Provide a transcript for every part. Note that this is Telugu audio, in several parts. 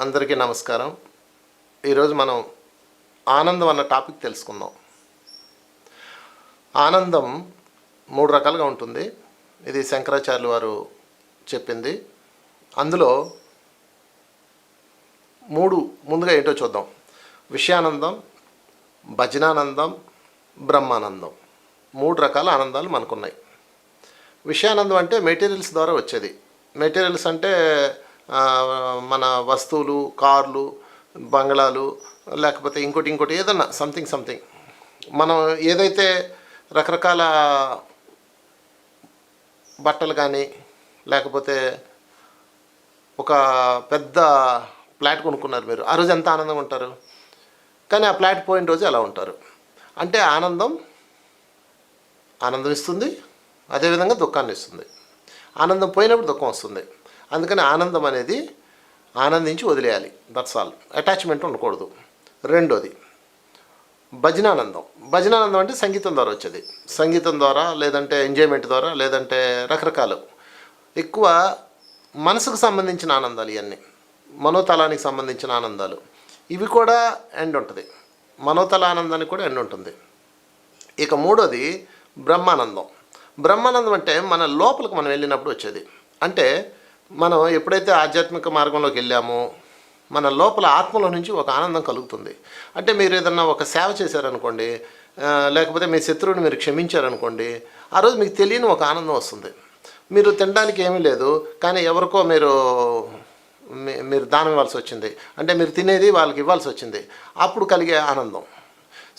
అందరికీ నమస్కారం. ఈరోజు మనం ఆనందం అన్న టాపిక్ తెలుసుకుందాం. ఆనందం 3 రకాలుగా ఉంటుంది. ఇది శంకరాచార్యులు వారు చెప్పింది. అందులో 3 ముందుగా ఏంటో చూద్దాం. విషయానందం, భజనానందం, బ్రహ్మానందం. 3 రకాల ఆనందాలు మనకున్నాయి. విషయానందం అంటే మెటీరియల్స్ ద్వారా వచ్చేది. మెటీరియల్స్ అంటే మన వస్తువులు, కార్లు, బంగ్లాలు, లేకపోతే ఇంకోటి ఏదన్నా సంథింగ్ మనం ఏదైతే రకరకాల బట్టలు కానీ లేకపోతే ఒక పెద్ద ఫ్లాట్ కొనుక్కున్నారు మీరు, ఆ రోజు ఎంత ఆనందంగా ఉంటారు. కానీ ఆ ఫ్లాట్ పోయిన రోజు ఎలా ఉంటారు అంటే ఆనందం ఇస్తుంది, అదేవిధంగా దుఃఖాన్ని ఇస్తుంది. ఆనందం పోయినప్పుడు దుఃఖం వస్తుంది. అందుకని ఆనందం అనేది ఆనందించి వదిలేయాలి. That's all. అటాచ్మెంట్ ఉండకూడదు. రెండోది భజనానందం అంటే సంగీతం ద్వారా వచ్చేది. సంగీతం ద్వారా, లేదంటే ఎంజాయ్మెంట్ ద్వారా, లేదంటే రకరకాలు ఎక్కువ మనసుకు సంబంధించిన ఆనందాలు. ఇవన్నీ మనోతలానికి సంబంధించిన ఆనందాలు. ఇవి కూడా ఎండ్ ఉంటుంది. మనోతల ఆనందానికి కూడా ఎండ్ ఉంటుంది. ఇక మూడోది బ్రహ్మానందం అంటే మన లోపలికి మనం వెళ్ళినప్పుడు వచ్చేది. అంటే మనం ఎప్పుడైతే ఆధ్యాత్మిక మార్గంలోకి వెళ్ళామో మన లోపల ఆత్మలో నుంచి ఒక ఆనందం కలుగుతుంది. అంటే మీరు ఏదన్నా ఒక సేవ చేశారనుకోండి, లేకపోతే మీ శత్రువుని మీరు క్షమించారనుకోండి, ఆ రోజు మీకు తెలియని ఒక ఆనందం వస్తుంది. మీరు తినడానికి ఏమీ లేదు, కానీ ఎవరికో మీరు దానం ఇవ్వాల్సి వచ్చింది, అంటే మీరు తినేది వాళ్ళకి ఇవ్వాల్సి వచ్చింది, అప్పుడు కలిగే ఆనందం.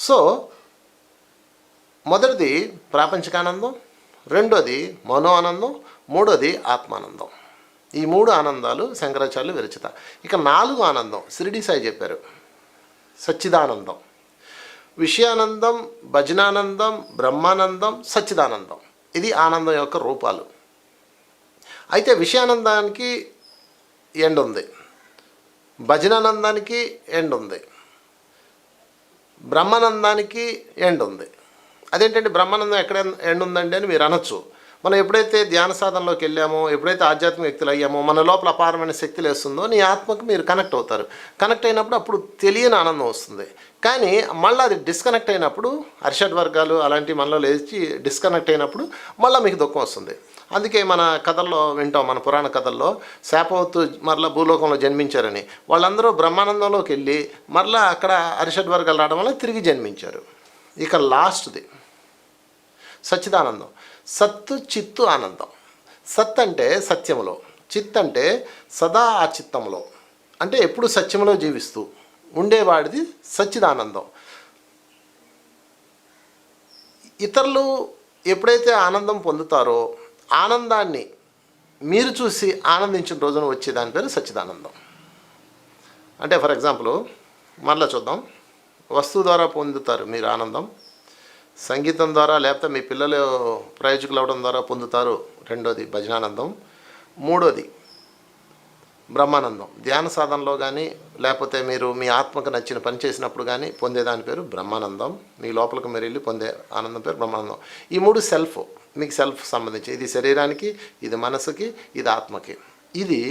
సో మొదటిది ప్రాపంచికానందం, రెండోది మనో ఆనందం, మూడోది ఆత్మానందం. ఈ 3 ఆనందాలు శంకరాచార్యులు విరచిత. ఇక 4 ఆనందం షిరిడి సాయి చెప్పారు, సచ్చిదానందం. విషయానందం, భజనానందం, బ్రహ్మానందం, సచ్చిదానందం. ఇది ఆనందం యొక్క రూపాలు. అయితే విషయానందానికి ఎండ్ ఉంది, భజనానందానికి ఎండ్ ఉంది, బ్రహ్మానందానికి ఎండ్ ఉంది. అదేంటంటే బ్రహ్మానందం ఎక్కడ ఎండ్ ఉందండి అని మీరు అనొచ్చు. మనం ఎప్పుడైతే ధ్యాన సాధనలోకి వెళ్ళామో, ఎప్పుడైతే ఆధ్యాత్మిక వ్యక్తులు అయ్యామో, మన లోపల అపారమైన శక్తి లేస్తుందో నీ ఆత్మకు మీరు కనెక్ట్ అవుతారు. కనెక్ట్ అయినప్పుడు అప్పుడు తెలియని ఆనందం వస్తుంది. కానీ మళ్ళీ అది డిస్కనెక్ట్ అయినప్పుడు, అరిషడ్ వర్గాలు అలాంటివి మనలో లేచి డిస్కనెక్ట్ అయినప్పుడు మళ్ళీ మీకు దుఃఖం వస్తుంది. అందుకే మన కథల్లో వింటాం, మన పురాణ కథల్లో శాపవత్తు మరలా భూలోకంలో జన్మించారని. వాళ్ళందరూ బ్రహ్మానందంలోకి వెళ్ళి మరలా అక్కడ అరిషడ్ వర్గాలు రావడం వల్ల తిరిగి జన్మించారు. ఇక లాస్ట్ది సచ్చిదానందం. సత్తు చిత్తు ఆనందం. సత్ అంటే సత్యములో, చిత్ అంటే సదా ఆ చిత్తంలో, అంటే ఎప్పుడు సత్యములో జీవిస్తూ ఉండేవాడిది సచ్చిదానందం. ఇతరులు ఎప్పుడైతే ఆనందం పొందుతారో ఆనందాన్ని మీరు చూసి ఆనందించిన రోజున వచ్చే దాని పేరు సచ్చిదానందం. అంటే ఫర్ ఎగ్జాంపుల్ మరలా చూద్దాం. వస్తువు ద్వారా పొందుతారు మీరు ఆనందం, సంగీతం ద్వారా లేకపోతే మీ పిల్లలు ప్రయోజకులు అవడం ద్వారా పొందుతారు, రెండోది భజనానందం. మూడోది బ్రహ్మానందం. ధ్యాన సాధనలో కానీ లేకపోతే మీరు మీ ఆత్మకు నచ్చిన పని చేసినప్పుడు కానీ పొందేదాని పేరు బ్రహ్మానందం. మీ లోపలికి మీరు వెళ్ళి పొందే ఆనందం పేరు బ్రహ్మానందం. ఈ 3 సెల్ఫ్, మీకు సెల్ఫ్ సంబంధించి. ఇది శరీరానికి, ఇది మనసుకి, ఇది ఆత్మకి, ఇది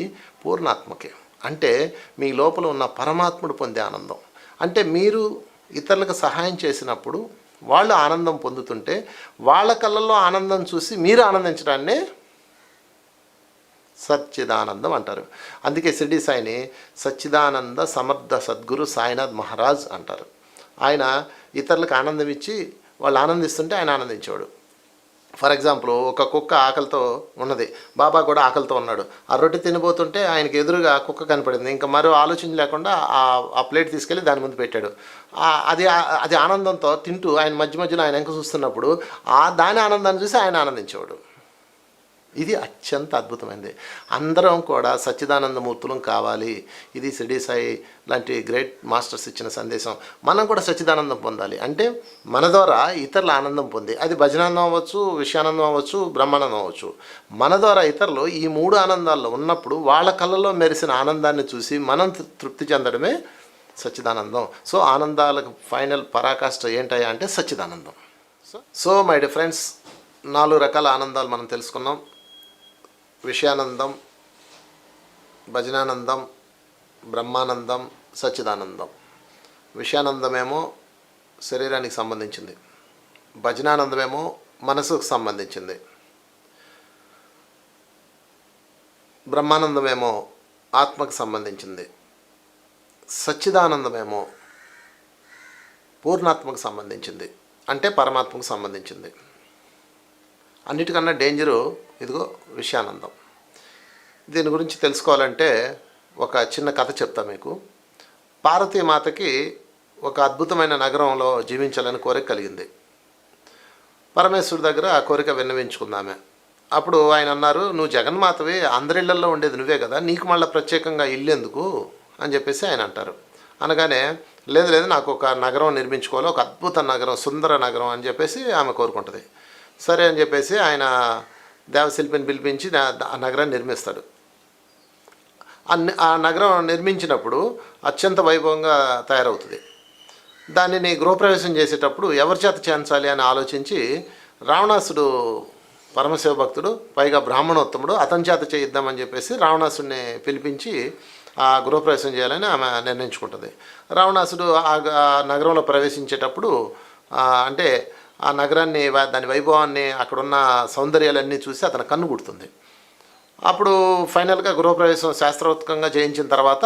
పూర్ణాత్మకి. అంటే మీ లోపల ఉన్న పరమాత్ముడు పొందే ఆనందం. అంటే మీరు ఇతరులకు సహాయం చేసినప్పుడు వాళ్ళు ఆనందం పొందుతుంటే వాళ్ళ కళ్ళల్లో ఆనందం చూసి మీరు ఆనందించడాన్నే సచ్చిదానందం అంటారు. అందుకే షిరిడి సాయిని సచ్చిదానంద సమర్థ సద్గురు సాయినాథ్ మహారాజ్ అంటారు. ఆయన ఇతరులకు ఆనందం ఇచ్చి వాళ్ళు ఆనందిస్తుంటే ఆయన ఆనందించేవాడు. ఫర్ ఎగ్జాంపుల్ ఒక కుక్క ఆకలితో ఉన్నది, బాబా కూడా ఆకలితో ఉన్నాడు. ఆ రొట్టె తినబోతుంటే ఆయనకి ఎదురుగా కుక్క కనపడింది. ఇంకా మరో ఆలోచన లేకుండా ఆ ప్లేట్ తీసుకెళ్ళి దాని ముందు పెట్టాడు. అది ఆనందంతో తింటూ ఆయన మధ్యలో ఆయన వెంక చూస్తున్నప్పుడు దాని ఆనందాన్ని చూసి ఆయన ఆనందించేవాడు. ఇది అత్యంత అద్భుతమైనది. అందరం కూడా సచ్చిదానందమూర్తులం కావాలి. ఇది షిరిడి సాయి లాంటి గ్రేట్ మాస్టర్స్ ఇచ్చిన సందేశం. మనం కూడా సచ్చిదానందం పొందాలి. అంటే మన ద్వారా ఇతరుల ఆనందం పొంది, అది భజనానందం అవ్వచ్చు, విషయానందం అవ్వచ్చు, బ్రహ్మానందం అవ్వచ్చు. మన ద్వారా ఇతరులు ఈ 3 ఆనందాల్లో ఉన్నప్పుడు వాళ్ళ కళ్ళలో మెరిసిన ఆనందాన్ని చూసి మనం తృప్తి చెందడమే సచ్చిదానందం. సో ఆనందాలకు ఫైనల్ పరాకాష్ట ఏంటయ్యా అంటే సచ్చిదానందం. సో మై డియర్ ఫ్రెండ్స్, 4 రకాల ఆనందాలు మనం తెలుసుకున్నాం. విషయానందం, భజనానందం, బ్రహ్మానందం, సచ్చిదానందం. విషయానందమేమో శరీరానికి సంబంధించింది, భజనానందమేమో మనసుకు సంబంధించింది, బ్రహ్మానందమేమో ఆత్మకు సంబంధించింది, సచ్చిదానందమేమో పూర్ణాత్మకు సంబంధించింది, అంటే పరమాత్మకు సంబంధించింది. అన్నిటికన్నా డేంజరు ఇదిగో విషయానందం. దీని గురించి తెలుసుకోవాలంటే ఒక చిన్న కథ చెప్తా మీకు. పార్వతీమాతకి ఒక అద్భుతమైన నగరంలో జీవించాలని కోరిక కలిగింది. పరమేశ్వరుడి దగ్గర ఆ కోరిక విన్నవించుకుందామే. అప్పుడు ఆయన అన్నారు, నువ్వు జగన్మాతవి, అందరిళ్లలో ఉండేది నువ్వే కదా, నీకు మళ్ళీ ప్రత్యేకంగా ఇల్లు ఎందుకు అని చెప్పేసి ఆయన అంటారు. అనగానే లేదు లేదు, నాకు ఒక నగరం నిర్మించుకోవాలి, ఒక అద్భుత నగరం, సుందర నగరం అని చెప్పేసి ఆమె కోరుకుంటుంది. సరే అని చెప్పేసి ఆయన దేవశిల్పిని పిలిపించి ఆ నగరాన్ని నిర్మిస్తాడు. ఆ నగరం నిర్మించినప్పుడు అత్యంత వైభవంగా తయారవుతుంది. దానిని గృహప్రవేశం చేసేటప్పుడు ఎవరి చేత చేయించాలి అని ఆలోచించి రావణాసుడు పరమశివ భక్తుడు, పైగా బ్రాహ్మణోత్తముడు, అతని చేత చేయిద్దామని చెప్పేసి రావణాసుడిని పిలిపించి ఆ గృహప్రవేశం చేయాలని ఆమె నిర్ణయించుకుంటుంది. రావణాసుడు ఆ నగరంలో ప్రవేశించేటప్పుడు అంటే ఆ నగరాన్ని, దాని వైభవాన్ని, అక్కడున్న సౌందర్యాలన్నీ చూసి అతని కన్ను గుడుతుంది. అప్పుడు ఫైనల్గా గృహప్రవేశం శాస్త్రోక్తంగా చేయించిన తర్వాత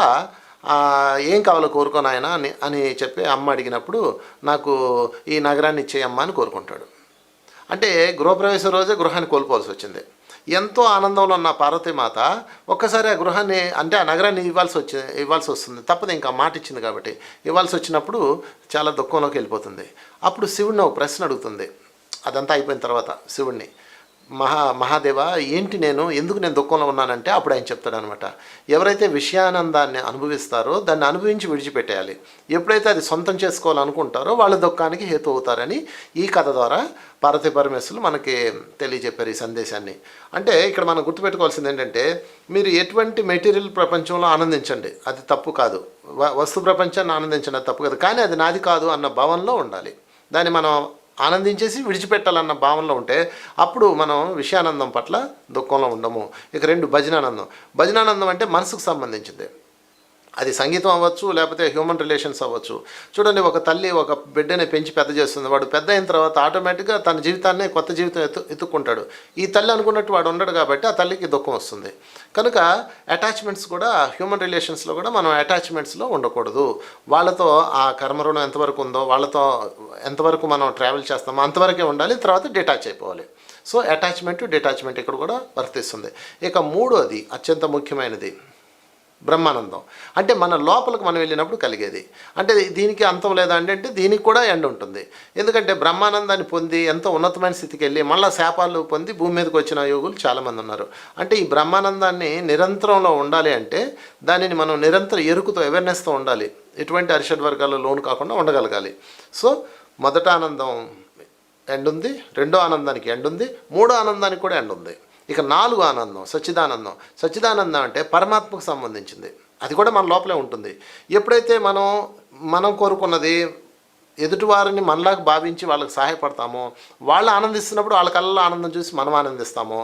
ఏం కావాలో కోరుకోను ఆయన అని చెప్పి అమ్మ అడిగినప్పుడు నాకు ఈ నగరాన్ని ఇచ్చేయమ్మా అని కోరుకుంటాడు. అంటే గృహప్రవేశం రోజే గృహాన్ని కోల్పోవాల్సి వచ్చింది. ఎంతో ఆనందంలో ఉన్న పార్వతీమాత ఒక్కసారి ఆ గృహాన్ని, అంటే ఆ నగరాన్ని ఇవ్వాల్సి వస్తుంది, తప్పదు, ఇంకా మాట ఇచ్చింది కాబట్టి ఇవ్వాల్సి వచ్చినప్పుడు చాలా దుఃఖంలోకి వెళ్ళిపోతుంది. అప్పుడు శివుడిని ఒక ప్రశ్న అడుగుతుంది. అదంతా అయిపోయిన తర్వాత శివుడిని, మహాదేవ ఏంటి ఎందుకు నేను దుఃఖంలో ఉన్నానంటే అప్పుడు ఆయన చెప్తాడనమాట, ఎవరైతే విషయానందాన్ని అనుభవిస్తారో దాన్ని అనుభవించి విడిచిపెట్టేయాలి, ఎప్పుడైతే అది సొంతం చేసుకోవాలనుకుంటారో వాళ్ళ దుఃఖానికి హేతు అవుతారని ఈ కథ ద్వారా పార్వతీ పరమేశ్వరులు మనకి తెలియజెప్పారు ఈ సందేశాన్ని. అంటే ఇక్కడ మనం గుర్తుపెట్టుకోవాల్సింది ఏంటంటే, మీరు ఎటువంటి మెటీరియల్ ప్రపంచంలో ఆనందించండి, అది తప్పు కాదు, వస్తు ప్రపంచాన్ని ఆనందించండి, అది తప్పు కాదు, కానీ అది నాది కాదు అన్న భావనలో ఉండాలి. దాన్ని మనం ఆనందించేసి విడిచిపెట్టాలన్న భావనలో ఉంటే అప్పుడు మనం విషయానందం పట్ల దుఃఖంలో ఉండము. ఇక రెండు, భజనానందం అంటే మనసుకు సంబంధించింది. అది సంగీతం అవ్వచ్చు, లేకపోతే హ్యూమన్ రిలేషన్స్ అవ్వచ్చు. చూడండి, ఒక తల్లి ఒక బిడ్డని పెంచి పెద్ద చేస్తుంది. వాడు పెద్ద అయిన తర్వాత ఆటోమేటిక్గా తన జీవితాన్ని, కొత్త జీవితం ఎత్తుక్కుంటాడు. ఈ తల్లి అనుకున్నట్టు వాడు ఉండడు కాబట్టి ఆ తల్లికి దుఃఖం వస్తుంది. కనుక అటాచ్మెంట్స్ కూడా, హ్యూమన్ రిలేషన్స్లో కూడా మనం అటాచ్మెంట్స్లో ఉండకూడదు. వాళ్ళతో ఆ కర్మరుణం ఎంతవరకు ఉందో, వాళ్ళతో ఎంతవరకు మనం ట్రావెల్ చేస్తామో అంతవరకే ఉండాలి, తర్వాత డిటాచ్ అయిపోవాలి. సో డిటాచ్మెంట్ ఇక్కడ కూడా వర్తిస్తుంది. ఇక మూడోది అత్యంత ముఖ్యమైనది బ్రహ్మానందం. అంటే మన లోపలికి మనం వెళ్ళినప్పుడు కలిగేది. అంటే దీనికి అంతం లేదా అంటే దీనికి కూడా ఎండ్ ఉంటుంది. ఎందుకంటే బ్రహ్మానందాన్ని పొంది ఎంతో ఉన్నతమైన స్థితికి వెళ్ళి మళ్ళీ శాపాలు పొంది భూమి మీదకి వచ్చిన యోగులు చాలామంది ఉన్నారు. అంటే ఈ బ్రహ్మానందాన్ని నిరంతరంలో ఉండాలి అంటే దానిని మనం నిరంతరం ఎరుకుతో, అవేర్నెస్తో ఉండాలి. ఎటువంటి అరిషడ్ వర్గాల్లో లోను కాకుండా ఉండగలగాలి. సో మొదట ఆనందం ఎండ్ ఉంది, రెండో ఆనందానికి ఎండ్ ఉంది, మూడో ఆనందానికి కూడా ఎండ్ ఉంది. ఇక నాలుగు ఆనందం సచ్చిదానందం అంటే పరమాత్మకు సంబంధించింది. అది కూడా మన లోపలే ఉంటుంది. ఎప్పుడైతే మనం కోరుకున్నది ఎదుటివారిని మనలాగా భావించి వాళ్ళకి సహాయపడతామో, వాళ్ళు ఆనందిస్తున్నప్పుడు వాళ్ళ కళ్ళలో ఆనందం చూసి మనం ఆనందిస్తామో,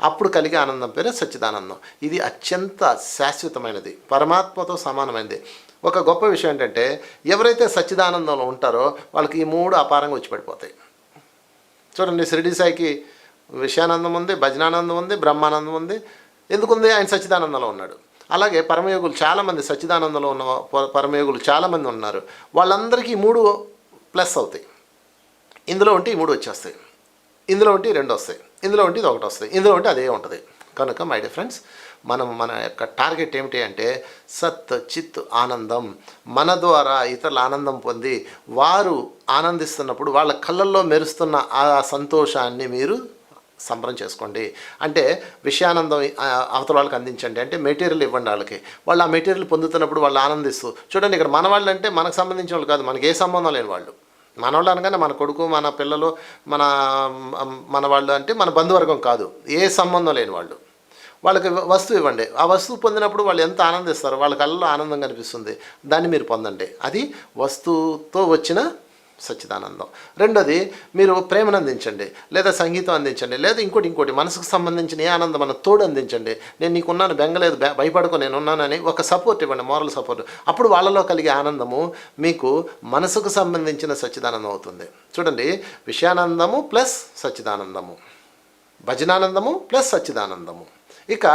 అప్పుడు కలిగే ఆనందం పేరే సచ్చిదానందం. ఇది అత్యంత శాశ్వతమైనది, పరమాత్మతో సమానమైనది. ఒక గొప్ప విషయం ఏంటంటే, ఎవరైతే సచ్చిదానందంలో ఉంటారో వాళ్ళకి ఈ మూడు అపారంగా వచ్చి పడిపోతాయి. చూడండి, షిరిడి సాయికి విషయానందం ఉంది, భజనానందం ఉంది, బ్రహ్మానందం ఉంది. ఎందుకుంది? ఆయన సచ్చిదానందంలో ఉన్నాడు. అలాగే పరమయోగులు చాలామంది, సచ్చిదానందంలో ఉన్న పరమయోగులు చాలామంది ఉన్నారు. వాళ్ళందరికీ మూడు ప్లస్ అవుతాయి. ఇందులో ఉంటే ఈ మూడు వచ్చేస్తాయి, ఇందులో ఉంటే రెండు వస్తాయి, ఇందులో ఉంటే ఇది ఒకటి వస్తాయి, ఇందులో ఉంటే అదే ఉంటుంది. కనుక మై డియర్ ఫ్రెండ్స్, మన యొక్క టార్గెట్ ఏమిటి అంటే సత్ చిత్ ఆనందం. మన ద్వారా ఇతరుల ఆనందం పొంది వారు ఆనందిస్తున్నప్పుడు వాళ్ళ కళ్ళల్లో మెరుస్తున్న ఆ సంతోషాన్ని మీరు సంబరం చేసుకోండి. అంటే విషయానందం అవతల వాళ్ళకి అందించండి. అంటే మెటీరియల్ ఇవ్వండి వాళ్ళకి. వాళ్ళు ఆ మెటీరియల్ పొందుతున్నప్పుడు వాళ్ళు ఆనందిస్తూ, చూడండి, ఇక్కడ మన వాళ్ళు అంటే మనకు సంబంధించిన వాళ్ళు కాదు, మనకి ఏ సంబంధం లేని వాళ్ళు. మన వాళ్ళు అనగానే మన కొడుకు, మన పిల్లలు, మన వాళ్ళు అంటే మన బంధువర్గం కాదు, ఏ సంబంధం లేని వాళ్ళు. వాళ్ళకి వస్తువు ఇవ్వండి. ఆ వస్తువు పొందినప్పుడు వాళ్ళు ఎంత ఆనందిస్తారో, వాళ్ళ కళ్ళలో ఆనందం కనిపిస్తుంది. దాన్ని మీరు పొందండి. అది వస్తువుతో వచ్చిన సచ్చిదానందం. రెండోది, మీరు ప్రేమను అందించండి, లేదా సంగీతం అందించండి, లేదా ఇంకోటి మనసుకు సంబంధించిన ఏ ఆనందం మన తోడు అందించండి. నేను నీకున్నాను, బెంగలేదు, భయపడుకో, నేను ఉన్నానని ఒక సపోర్ట్ ఇవ్వండి, మోరల్ సపోర్ట్. అప్పుడు వాళ్ళలో కలిగే ఆనందము మీకు మనసుకు సంబంధించిన సచ్చిదానందం అవుతుంది. చూడండి, విషయానందము ప్లస్ సచ్చిదానందము, భజనానందము ప్లస్ సచ్చిదానందము. ఇక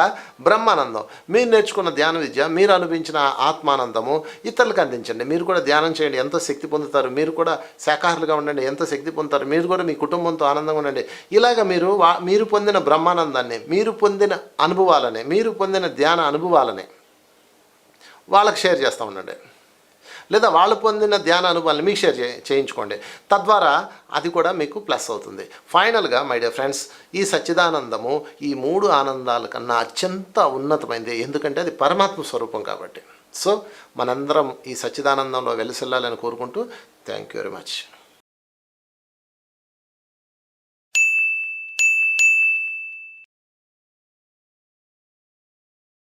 బ్రహ్మానందం, మీరు నేర్చుకున్న ధ్యాన విద్య, మీరు అనుభవించిన ఆత్మానందము ఇతరులకు అందించండి. మీరు కూడా ధ్యానం చేయండి, ఎంతో శక్తి పొందుతారు. మీరు కూడా శాకాహారులుగా ఉండండి, ఎంతో శక్తి పొందుతారు. మీరు కూడా మీ కుటుంబంతో ఆనందంగా ఉండండి. ఇలాగ మీరు పొందిన బ్రహ్మానందాన్ని, మీరు పొందిన అనుభవాలని, మీరు పొందిన ధ్యాన అనుభవాలని వాళ్ళకి షేర్ చేస్తూ ఉండండి, లేదా వాళ్ళు పొందిన ధ్యాన అనుభవాన్ని మీకు షేర్ చేయించుకోండి. తద్వారా అది కూడా మీకు ప్లస్ అవుతుంది. ఫైనల్గా మై డియర్ ఫ్రెండ్స్, ఈ సచ్చిదానందము ఈ 3 ఆనందాల కన్నా అత్యంత ఉన్నతమైనది, ఎందుకంటే అది పరమాత్మ స్వరూపం కాబట్టి. సో మనందరం ఈ సచ్చిదానందంలో వెలిసిల్లాలని కోరుకుంటూ థ్యాంక్ యూ వెరీ మచ్.